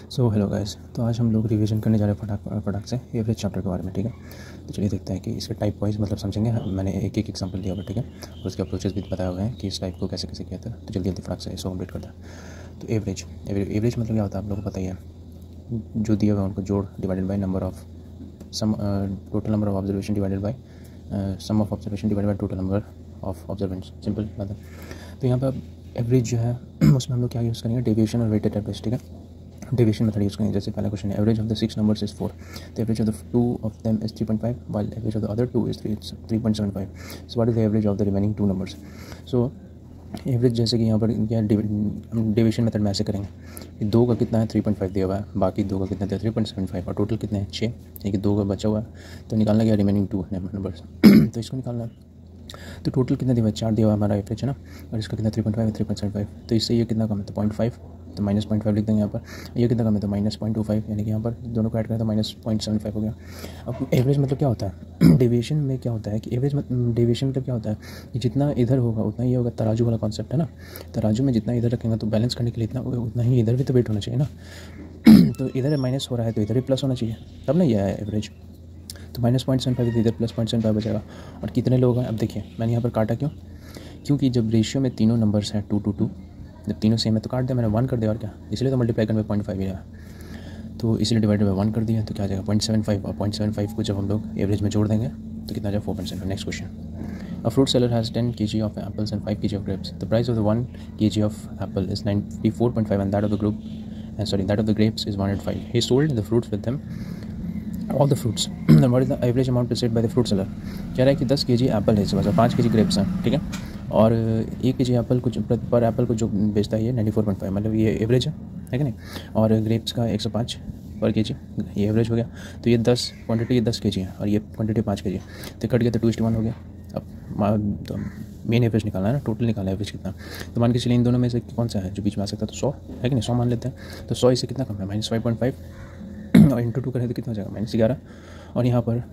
So hello guys, तो आज हम लोग रिवीजन करने जा रहे हैं फटाक से एवरेज चैप्टर के बारे में। ठीक है, तो चलिए देखते हैं कि इसके टाइप वाइज मतलब समझेंगे। मैंने एक एक एग्जांपल दिया हुआ, ठीक है, और उसके अप्रोचेस भी बताए हुए हैं कि इस टाइप को कैसे कैसे किया था। तो जल्दी जल्दी फटाक से इसको कंप्लीट करते हैं। तो एवरेज मतलब क्या होता है आप लोगों को पता ही है, जो दिया हुआ है उनको जोड़ divided by number of sum total number of observation divided by sum of observation divided by total number of observants. Simple बात है। तो यहाँ पर एवरेज जो है उसमें हम लोग क्या यूज़ करेंगे, डेविएशन और वेटेड एवरेज। ठीक है, डेविएशन मेथड यूज़ करेंगे। जैसे पहला क्वेश्चन है, average of the 6 numbers is 4, the average of the 2 of them is 3.5 while average of the other 2 is 3.75, so what is the average of the remaining 2 numbers. So average जैसे कि यहाँ पर क्या deviation method में ऐसे करेंगे कि 2 का कितना है 3.5 दिया हुआ है, बाकी 2 का कितना दिया 3.75 और टोटल कितने हैं 6, यानी कि 2 का बचा हुआ है। तो निकालना क्या रिमेनिंग 2 नंबर्स तो इसको निकालना है। तो टोटल कितना दिया हुआ है 4 दिया हुआ है हमारा एवरेज है ना, और इसका कितना 3.5 है 3.75। तो इससे ये कितना कम है तो 0.5, तो -0.5 लिख देंगे यहाँ पर। ये कितना कम है तो -0.25, यानी कि यहाँ पर दोनों को ऐड करें तो -0.75 हो गया। अब एवरेज मतलब क्या होता है डेविएशन में क्या होता है कि डेविएशन मतलब क्या होता है कि जितना इधर होगा उतना ये होगा। तराजू वाला कॉन्सेप्ट है ना, तराजू में जितना इधर रखेंगे तो बैलेंस करने के लिए उतना ही इधर भी तो वेट होना चाहिए ना। तो इधर माइनस हो रहा है तो इधर भी प्लस होना चाहिए, तब ना ये है एवरेज। तो -0.75 इधर +0.75 बचेगा। और कितने लोग हैं अब देखिए, मैंने यहाँ पर काटा क्योंकि जब रेशियो में तीनों नंबर्स हैं 2 to 2, जब तीनों सेम है तो काट दिया मैंने 1 कर दिया, और क्या, इसलिए तो मल्टीप्लाई करने में 0.5 ही रहा। तो इसलिए डिवाइडेड बाई 1 कर दिया तो क्या आ जाएगा 0.75, और 0.75 को जब हम लोग एवरेज में जोड़ देंगे तो कितना आ जाएगा 4%। Next question, a fruit seller has 10 kg of apples and 5 kg of grapes, the price of the 1 kg of Apple is 94.5 and that of the grapes is 105. He sold the fruits with them, all the fruits. Then what is the average amount paid by the fruit seller? कह रहा है कि 10 kg Apple है इसके पास और 5 kg grapes हैं, ठीक है, और 1 kg एप्पल कुछ पर एप्पल को जो बेचता है ये 94.5, मतलब ये एवरेज है कि नहीं, और ग्रेप्स का 105 पर kg, ये एवरेज हो गया। तो ये 10 क्वांटिटी 10 kg है और ये क्वांटिटी 5 kg, तो कट गया तो 2:1 हो गया। अब तो मेन एवरेज निकालना है ना, टोटल निकालना है एवरेज कितना। तो मान के चलिए इन दोनों में से कौन सा है जो बीच में आ सकता है, तो 100 है कि नहीं, 100 मान लेते हैं। तो 100 इससे कितना कम है -5.5 और इंटू 2 करें तो कितना हो जाएगा -11। और यहाँ पर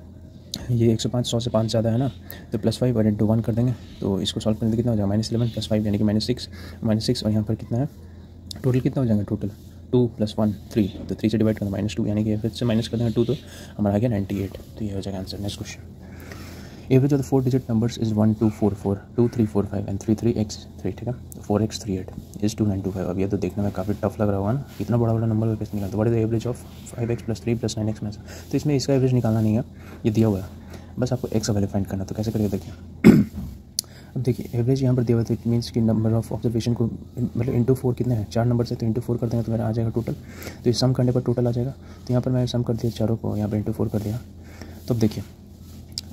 ये 105 100 से 5 ज़्यादा है ना, तो +5 और इंटू 1 कर देंगे तो इसको सॉल्व करने तो कितना हो जाएगा -11 + 5 यानी कि -6 और यहाँ पर कितना है टोटल कितना हो जाएगा, टोटल 2 + 1 3, तो 3 से डिवाइड करना -2 यानी कि फिर से माइनस कर देंगे 2 तो हमारा आ गया 98। तो ये हो जाएगा answer. Next question, average of the 4 digit numbers is 1 2 4 4 2 3 4 5 and 3 3 x 3, ठीक है, 4x 38 is 2925। अब ये तो देखने में काफ़ी टफ लग रहा होगा ना, इतना बड़ा बड़ा नंबर कैसे निकालते। What is the average of 5x + 3 + 9x में से, तो इसमें इसका एवरेज निकालना नहीं है, ये दिया हुआ है, बस आपको x का वैल्यू फाइंड करना। तो कैसे करिए देखिए अब देखिए एवरेज यहाँ पर दिया हुआ है, इट मीन्स कि नंबर ऑफ ऑब्जर्वेशन को मतलब इंटू 4 कितने हैं 4 नंबर से, तो इंटू 4 कर देंगे तो मेरा आ जाएगा टोटल। तो ये सम करने पर टोटल आ जाएगा। तो यहाँ पर मैं सम कर दिया चारों को, यहाँ पर इंटू 4 कर दिया। तो अब देखिए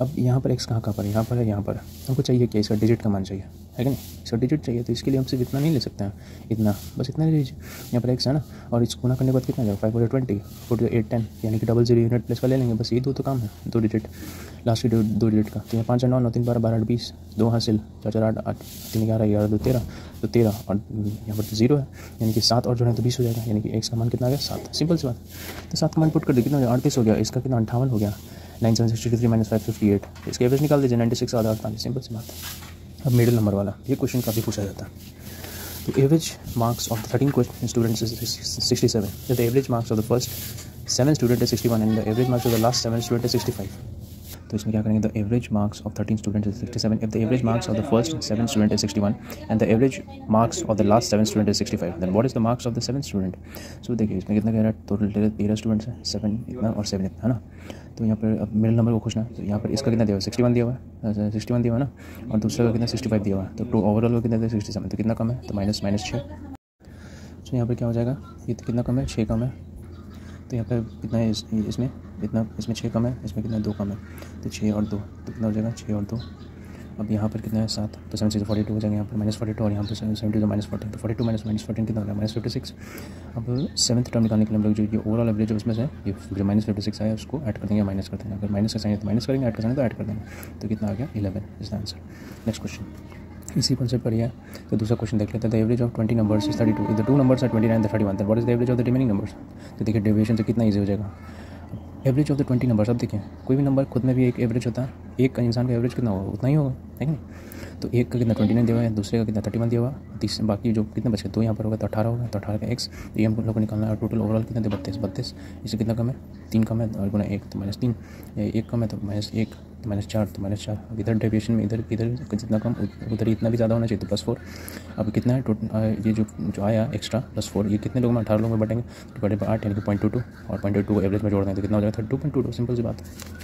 अब यहाँ पर x कहाँ पर है, यहाँ पर है, यहाँ पर है। हमको चाहिए क्या, इसका डिजिट का मान चाहिए है कि नहीं, इसका डिजिट चाहिए। तो इसके लिए हम सिर्फ इतना नहीं ले सकते हैं, इतना बस इतना ले लीजिए। यहाँ पर x है ना, और इसको गुना करने के बाद कितना जाएगा 5 × 20 4 × 8 10, यानी कि 00 यूनिट प्लस का ले लेंगे। बस ये दो तो काम है, 2 डिजिट लास्ट के 2 डिजिट का। तो यहाँ 5 9 9 3 12 12 20 2 हासिल 4 4 8 8 3 11 11 2 13, तो 13 और यहाँ पर तो 0 है, यानी कि 7 और जो है तो 20 हो जाएगा, यानी कि x का मान कितना आ गया 7। सिंपल सी बात। तो 7 का मान पुट कर दिया, कितना हो गया 38 हो गया, इसका कितना 58 हो गया, 9 7 63 - 5 58। इसके एवरेज निकाल दीजिए 96 आधा 48, सिंपल सी बात है। अब मिडिल नंबर वाला ये क्वेश्चन काफ़ी पूछा जाता है। तो average marks of the 13 students is 67, the average marks of the first 7 student is 61 and the average marks of the last 7 student is 65। तो इसमें क्या करेंगे, the average marks of 13 student is 67 if the average marks of the first 7 student is 61 and the average marks of the last 7 student is 65, then what is the marks of the 7th student. So देखिए इसमें कितना कह रहा है, total 13 students हैं, 7 इतना और 7 इतना है ना। तो यहाँ पर अब मिडिल नंबर को खोजना है। तो यहाँ पर इसका कितना दिया हुआ है 61 दिया हुआ है, 61 दिया हुआ है ना, और दूसरा का कितना 65 दिया हुआ है। तो ओवरऑल का कितना दिया 67, तो कितना कम है तो -6। तो यहाँ पर क्या हो जाएगा, ये कितना कम है 6 कम है। तो यहाँ पर कितना है इसमें इतना, इसमें 6 कम है, इसमें कितना 2 कम है, तो 6 और 2 तो कितना हो जाएगा 6 और 2। अब यहाँ पर कितना है 7, तो 7 से 42 हो जाएगा, यहाँ पर -42 और यहाँ पर 70 तो -14, तो 42 -14 कितना हो गया -56। अब 7th टर्म निकालने के लिए हम लोग जो ये ओवरऑल एवरेज है उसमें से ये जो -56 आया उसको ऐड कर देंगे, माइनस कर देंगे। अगर माइनस का साइन है तो माइनस करेंगे, ऐड का साइन है तो ऐड कर देंगे। तो कितना आ गया 11 is the answer. Next question इसी कॉन्सेप्ट पर ही है। तो दूसरा क्वेश्चन देख लेते हैं, the average of 20 numbers is 32 if the 2 numbers are 29 and 31, then what is the average of the remaining numbers. तो देखिए डेविएशन से कितना ईजी हो जाएगा। एवरेज ऑफ द 20 नंबर्स, अब देखिए कोई भी नंबर खुद में भी एक एवरेज होता है, एक इंसान का एवरेज कितना होगा उतना ही होगा है कि नहीं। तो एक का कितना 29 दिया हुआ है, दूसरे का कितना 31 दिया हुआ, बाकी जो कितने बचे 2 यहाँ पर होगा तो 18 होगा, तो 18 का x, तो ये हम लोग को निकालना है। टोटल ओवरऑल कितना दिया 32, इससे कितना कम है 3 कम है और गुना 1 तो -3, 1 कम है तो -1 तो -4 तो -4। अब इधर डेविएशन में इधर जितना कम उधर इतना भी ज़्यादा होना चाहिए तो +4। अब कितना है टोटल ये जो आया एक्स्ट्रा +4, ये कितने लोग में 18 लोग में बटेंगे, डिवाइडेड बाय 8 यानी कि 0.22 और 0.22 को एवरेज में जोड़ दें तो कितना हो जाएगा 32.22। सिंपल सी बात है।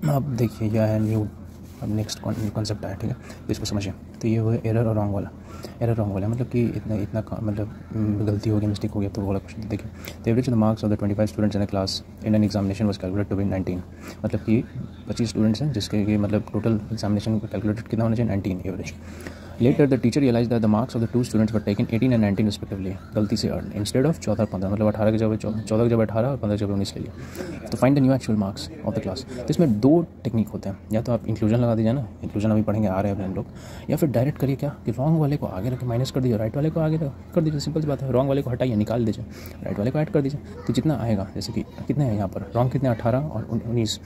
अब देखिए यह है न्यू, अब नेक्स्ट कॉन्सेप्ट आया, ठीक है, तो इसको समझिए। तो ये हुआ एरर और रॉन्ग वाला। एरर रॉन्ग वाला मतलब कि इतना मतलब गलती हो गई, मिस्टेक हो गया तो वो वाला क्वेश्चन देखिए। तो average of the marks of the 25 students in a class in an examination was calculated to be 19, मतलब कि 25 स्टूडेंट्स हैं जिसके मतलब टोटल एग्जामिनेशन कैलकुलेटेड कितना होना चाहिए 19 average. Later the teacher realized that the marks of the two students were taken 18 and 19 respectively, गलती से earned instead of 14 15, मतलब 18 की जगह 14 की जगह 18 और 15 की जगह 19 ले लिया। तो find the new actual marks of the class. तो इसमें 2 टेक्निक होते हैं, या तो आप इंक्लूजन लगा दीजिए ना, इंक्लूजन अभी पढ़ेंगे आ रहे हैं हम लोग, या फिर डायरेक्ट करिए क्या कि रॉन्ग वाले को आगे रख माइनस कर दीजिए, राइट वाले को आगे कर दीजिए। सिंपल सी बात है, रॉन्ग वाले को हटाइए निकाल दीजिए, राइट वाले को ऐड कर दीजिए। तो जितना आएगा, जैसे कि कितने हैं यहाँ पर रॉन्ग कितने 18 और 19,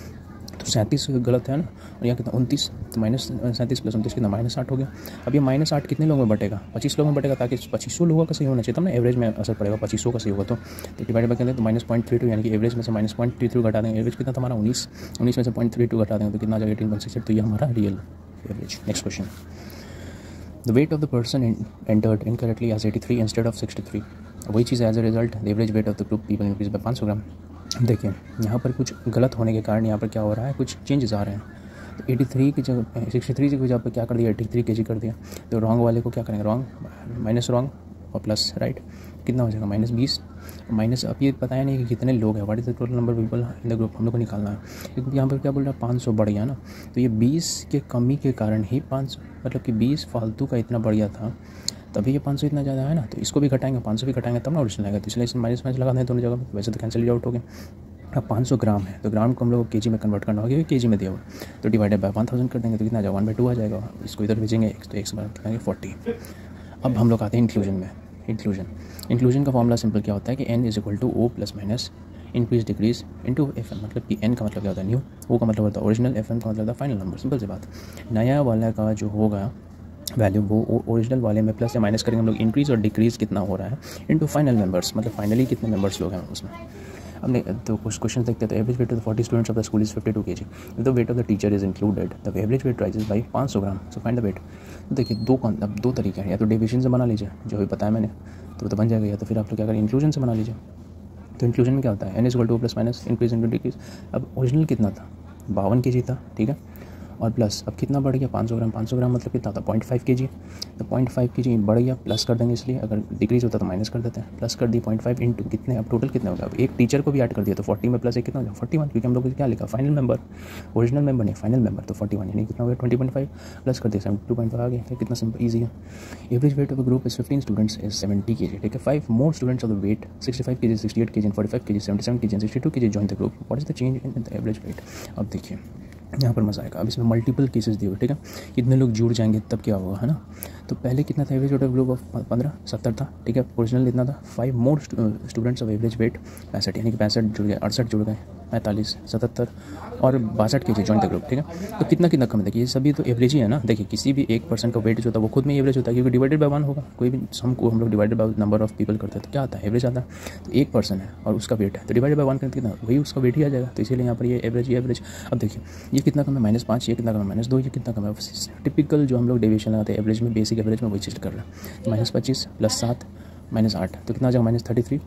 तो 37 गलत है ना, और यहाँ कितना 29, तो -37 + 29 कितना -8 हो गया। अब ये -8 कितने लोगों में बटेगा 25 लोगों में बटेगा, ताकि 2500 लोगों का सही होना चाहिए तब ना एवरेज में असर पड़ेगा। 2500 का सही होगा तो डिवाइड बाय करें तो -0.32, यानी कि एवरेज में से -0.33 घटा देंगे। एवरेज कितना था हमारा 19 में से 0.32 घटा देंगे तो कितना आ जाएगा 18.68, तो ये हमारा real average. Next question, the weight of the person entered incorrectly as 83 instead of 63, वही चीज़ as a result the average weight of the group people increase by 500 gram. देखिए यहाँ पर कुछ गलत होने के कारण यहाँ पर क्या हो रहा है, कुछ चेंजेस आ रहे हैं। तो 83 की जगह 63 की जगह पर क्या कर दिया 83 kg कर दिया। तो रॉन्ग वाले को क्या करेंगे, रॉन्ग माइनस रॉन्ग और प्लस राइट, कितना हो जाएगा -20 माइनस। अब ये पता है नहीं कि कितने लोग हैं, what is the total number people in the group, हम लोग को निकालना है। क्योंकि यहाँ पर क्या बोल रहा है 500 बढ़ गया ना, तो ये 20 के कमी के कारण ही 500, मतलब कि 20 फालतू का इतना बढ़ गया था, तभी ये 500 इतना ज़्यादा है ना। तो इसको भी घटाएंगे, 500 भी घटाएंगे तब ना ओरिजिनल आएगा, तो इसलिए इसमें माइनस लगा दें दोनों जगह, वैसे तो कैंसिल आउट हो गया। अब 500 ग्राम है तो ग्राम को हम लोग केजी में कन्वर्ट करना होगा, केजी में दिया हुआ, तो डिवाइडेड बाय 1000 कर देंगे तो कितना आ जाएगा 1/2 आ जाएगा। इसको इधर भेजेंगे x, तो x बराबर 40। अब हम लोग आते हैं इंक्लूजन में। इंक्लूजन का फॉर्मूला सिंपल क्या होता है कि n = O ± increase decrease into FM, मतलब कि n का मतलब क्या होता है न्यू, O का मतलब होता है ओरिजिनल, FM का मतलब होता है फाइनल नंबर। सिंपल सी बात, नया वाला का जो होगा वैल्यू वो ओरिजिनल वाले में प्लस या माइनस करेंगे हम लोग, इंक्रीज़ और डिक्रीज़ कितना हो रहा है इनटू फाइनल मेंबर्स, मतलब फाइनली कितने मेंबर्स लोग हैं उसमें। हमने तो कुछ क्वेश्चन देखते हैं। तो average weight of the 40 students of the school is 52 kg, if the weight of the teacher is included the average weight rises by 500 gram, so find the weight. तो देखिए दो तरीके हैं, या तो डेविएशन से बना लीजिए जो भी बताया मैंने तो बन जाएगा, या तो फिर आप लोग क्या करें इंक्लूजन से बना लीजिए। तो इंक्लूजन में क्या होता है n = O ± increase into decrease. अब ओरिजिनल कितना था 52 kg था, ठीक है, और प्लस अब कितना बढ़ गया 500 ग्राम। 500 ग्राम मतलब कितना था 0.5 kg, तो 0.5 kg बढ़ गया, प्लस कर देंगे, इसलिए अगर डिक्रीज होता तो माइनस कर देते हैं, प्लस कर दी 0.5 इंटू कितने, अब टोटल कितने होगा। अब एक टीचर को भी ऐड कर दिया तो 40 में प्लस एक कितना हो जाएगा 41, क्योंकि हम लोग क्या लिखा फाइनल मेंबर, ओरिजिनल मेंबर नहीं फाइनल मेंबर, तो 41 यानी कितना हो गया 20.5 प्लस कर दिया 72.5 आ गया। तो कितना सिंपल ईजी है। Average weight of the group is 15 students is 70 kg, ठीक है। 5 more students of the weight 65 kg, 68 kg, 45 kg, 77 kg, 62 kg join the group, what is the change in the average wait. अब देखिए यहाँ पर मज़ा आएगा। अब इसमें मल्टीपल केसेस दिए हुए, ठीक है, कितने लोग जुड़ जाएंगे तब क्या होगा, है ना। तो पहले कितना था average weight of group of 15 70 था, ठीक है, ओरिजिनल इतना था। 5 more students of average weight 65, यानी कि 65 जुड़ गए, 68 जुड़ गए, 45 77 और 62 kg जॉइन द ग्रुप, ठीक है। तो कितना कम है, देखिए ये सभी तो एवरेज ही है ना। देखिए किसी भी एक पर्सन का वेट जो होता है वो खुद में एवरेज होता है, क्योंकि डिवाइडेड बाय 1 होगा। कोई भी सम को हम लोग divided by number of people करते हैं तो क्या आता है एवरेज आता है। तो एक पर्सन है और उसका वेट है तो डिवाइडेड बाय 1 करते कितना वही उसका वेट ही आ जाएगा, तो इसीलिए यहाँ पर ये एवरेज। अब देखिए ये कितना कम है -5, ये कितना कम है -2, ये कितना कम है। टिपिकल जो हम लोग डेविएशन लगाते हैं एवरेज में, बेसिक एवरेज में वही चीज़ कर रहे हैं। तो -25 + 7 -8 तो कितना आ जाएगा -33।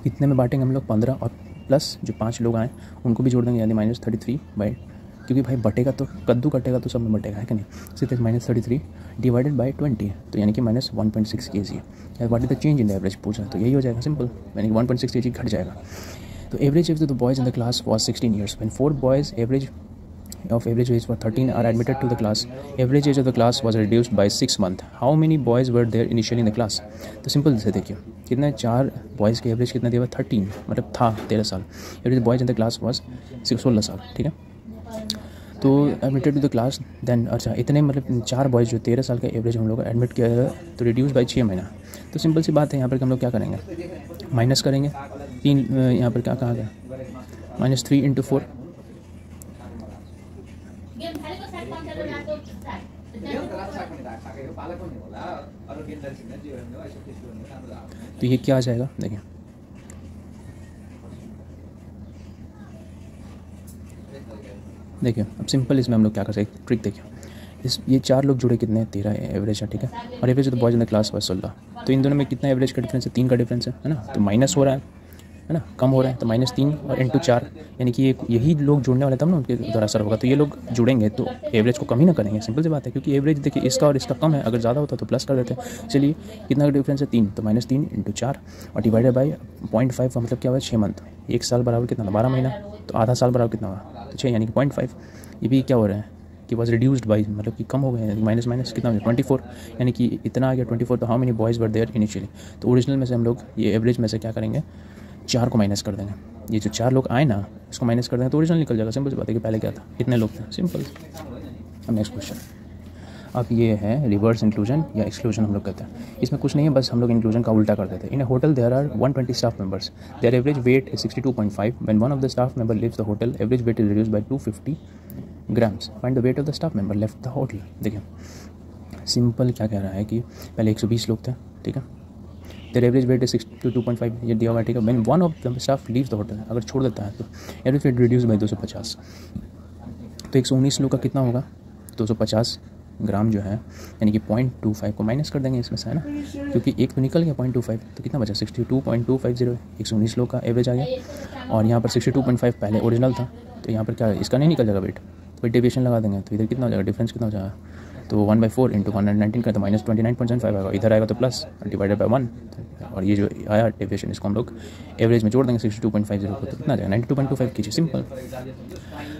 कितने में बांटेंगे हम लोग 15, और प्लस जो 5 लोग आए उनको भी जोड़ देंगे, यानी -33 बाई, क्योंकि भाई बटेगा तो कद्दू कटेगा तो सब में बटेगा, है कि नहीं। सीधे -33 डिवाइडेड बाई 20, तो यानी कि -1.6 kg। What is the change in the average पूछा, तो यही हो जाएगा सिंपल, यानी कि 1.6 kg घट जाएगा। तो average age the boys in the class was 16 years when 4 boys of average age for 13 are admitted to the class. Average age of the class was reduced by 6 months. How many boys were there initially in the class? तो simple से देखिए कितना 4 boys के average कितना दिया हुआ 13, मतलब था 13 साल। Average boys in the class was 16 साल, ठीक है। तो admitted to the class then, अच्छा इतने मतलब 4 बॉयज़ जो 13 साल का एवरेज हम लोग एडमिट किया है तो रिड्यूस बाई 6 महीना। तो सिंपल सी बात है, यहाँ पर हम लोग क्या करेंगे माइनस करेंगे 3, यहाँ पर क्या कहा गया -3 × 4 तो ये क्या आ जाएगा, देखिए देखिए अब सिंपल इसमें हम लोग क्या कर सकते हैं, ट्रिक देखिए। ये 4 लोग जुड़े कितने हैं, 13 एवरेज है, ठीक है। और एवरेज तो boys in the class was 16। तो इन दोनों में कितना एवरेज का डिफरेंस है, 3 का डिफरेंस है ना। तो माइनस हो रहा है ना, कम हो रहा है। तो -3 और इंटू 4, यानी कि यही लोग जुड़ने वाले तब ना उनके द्वारा असर होगा। तो ये लोग जुड़ेंगे तो एवरेज को कम ही ना करेंगे, सिंपल सी बात है। क्योंकि एवरेज देखिए इसका और इसका कम है, अगर ज़्यादा होता तो प्लस कर देते हैं। चलिए कितना डिफरेंस है, 3। तो -3 इंटू 4 और डिवाइडेड बाई 0.5 का मतलब क्या हुआ, 6 मंथ। 1 साल बराबर कितना, 12 महीना। तो आधा साल बराबर कितना हुआ, तो 6, यानी कि 0.5। ये भी क्या हो रहा है कि वॉज रिड्यूस्ड बाई, मतलब कि कम हो गए हैं। माइनस माइनस कितना हो गया, 24, यानी कि इतना आ गया 24। तो how many boys were there initially. तो ओरिजिनल में से हम लोग ये एवरेज में से क्या करेंगे, 4 को माइनस कर देंगे। ये जो 4 लोग आए ना, इसको माइनस कर देंगे तो ओरिजिनल निकल जाएगा। सिंपल सी बात है कि पहले क्या था, कितने लोग थे, सिंपल। अब नेक्स्ट क्वेश्चन, अब ये है रिवर्स इंक्लूजन या एक्सक्लूजन हम लोग कहते हैं। इसमें कुछ नहीं है, बस हम लोग इंक्लूजन का उल्टा कर देते हैं। In a hotel there are 120 staff members, there average weight is 62.5। When one of the staff member leaves the hotel, average weight is reduced by 250 grams. Find the weight of the staff member left the hotel. देखिए simple क्या कह रहा है कि पहले 120 लोग थे, ठीक है। देयर एवरेज वेट इज 62.5, ये दिया हुआ है, ठीक है। When one of the staff leaves the hotel, अगर छोड़ देता है तो एवरेज वेट रिड्यूस बाय 250। तो 119 लोग का कितना होगा, 250 ग्राम जो है, यानी कि 0.25 को माइनस कर देंगे इसमें से, है ना। क्योंकि एक तो निकल गया 0.25, तो कितना बचा, 62.250। 119 लोग का एवरेज आ गया। और यहाँ पर 62.5 पहले ओरिजिनल था, तो यहाँ पर क्या इसका नहीं निकल जाएगा वेट, तो डेविएशन लगा देंगे। तो इधर कितना हो जाएगा, डिफरेंस कितना हो जाएगा, तो 1/4 इंटू 119 का तो -29.75 आएगा। इधर आएगा तो प्लस डिवाइडेड बाय 1, और ये जो आया डेविएशन इसको हम लोग एवरेज में जोड़ देंगे 62.50 को, तो कितना आ जाएगा 92.25 kg, सिंपल।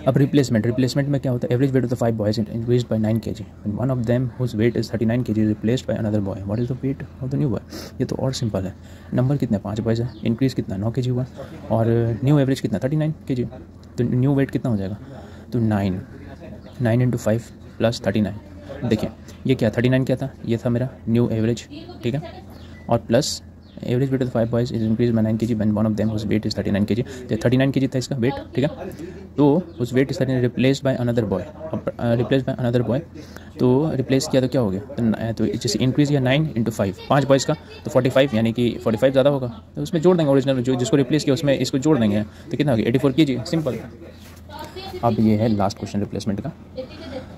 अब रिप्लेसमेंट में क्या होता है, average weight of the 5 boys increased by 9 kg। One of them whose weight is 39 kg replaced by another boy, what is the weight of the new boy. ये तो और सिंपल है। Number कितने, 5 बॉयज है, इंक्रीज कितना 9 kg हुआ, और new average कितना 39 kg। तो न्यू वेट कितना हो जाएगा, तो 9 इंटू 5 प्लस 39। देखिए ये क्या 39 क्या था, ये था मेरा न्यू एवरेज, ठीक है। और plus average weight of 5 boys is increase by 9 kg when one of them whose weight is 39 kg। तो 39 kg था इसका वेट, ठीक है। तो उस weight is 39 replaced by another boy, replace by another boy. तो रिप्लेस किया तो क्या हो गया, तो जैसे इंक्रीज किया 9 इंटू 5, 5 बॉयज़ का तो 45, यानी कि 45 ज़्यादा होगा, तो उसमें जोड़ देंगे ओरिजिनल जो जिसको रिप्लेस किया उसमें इसको जोड़ देंगे, तो कितना हो गया 84 kg, सिंपल। अब ये है लास्ट क्वेश्चन रिप्लेसमेंट का।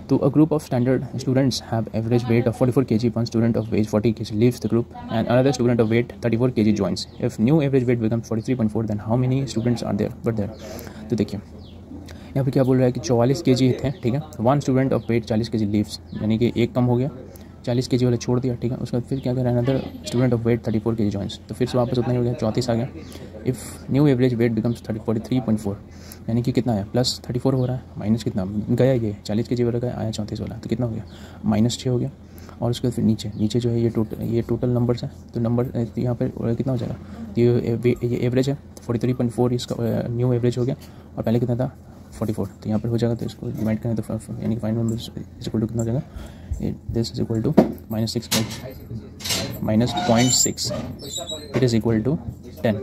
तो a group of standard students have average weight of 44 kg. One student of weight 40 kg leaves the group and another student of weight 34 kg joins. If new average weight becomes 43.4, then how many students are there? तो देखिए यहाँ पे क्या बोल रहा है कि 44 kg थे, ठीक है। One student of weight 40 kg leaves, यानी कि एक कम हो गया, 40 kg वाला छोड़ दिया, ठीक है। उसके बाद फिर क्या कर रहा है, another student of weight 34 kg joins, तो फिर से वापस उतना ही हो गया, 34 आ गया। If new average weight becomes 43.4, यानी कि कितना है, प्लस 34 हो रहा है, माइनस कितना गया, ये 40 kg वाला गया, आया 34 वाला, तो कितना हो गया, -6 हो गया। और उसके बाद फिर नीचे जो है ये टोटल नंबर्स है, तो नंबर यहाँ पर कितना हो जाएगा, ये एवरेज है 43.4, इसका न्यू एवरेज हो गया, और पहले कितना था 44, तो यहाँ पर हो जाएगा। तो इसको डिवाइड करें तो यानी कि final number is equal to कितना हो जाएगा, this is equal to -6 -0.6, it is equal to 10।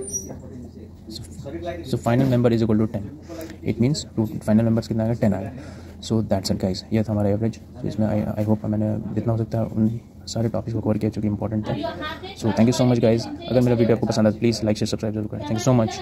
So final number is equal to 10, it means final numbers कितना आएगा, 10 आएगा। सो दैट्स इट गाइस, ये था हमारा एवरेज। इसमें आई होप मैंने जितना हो सकता है उन सारे टॉपिक्स को कवर किया जो कि इंपॉर्टेंट थे। So thank you so much guys. अगर मेरा वीडियो आपको पसंद आए प्लीज़ लाइक शेयर सब्सक्राइब जरूर करें। Thank you so much.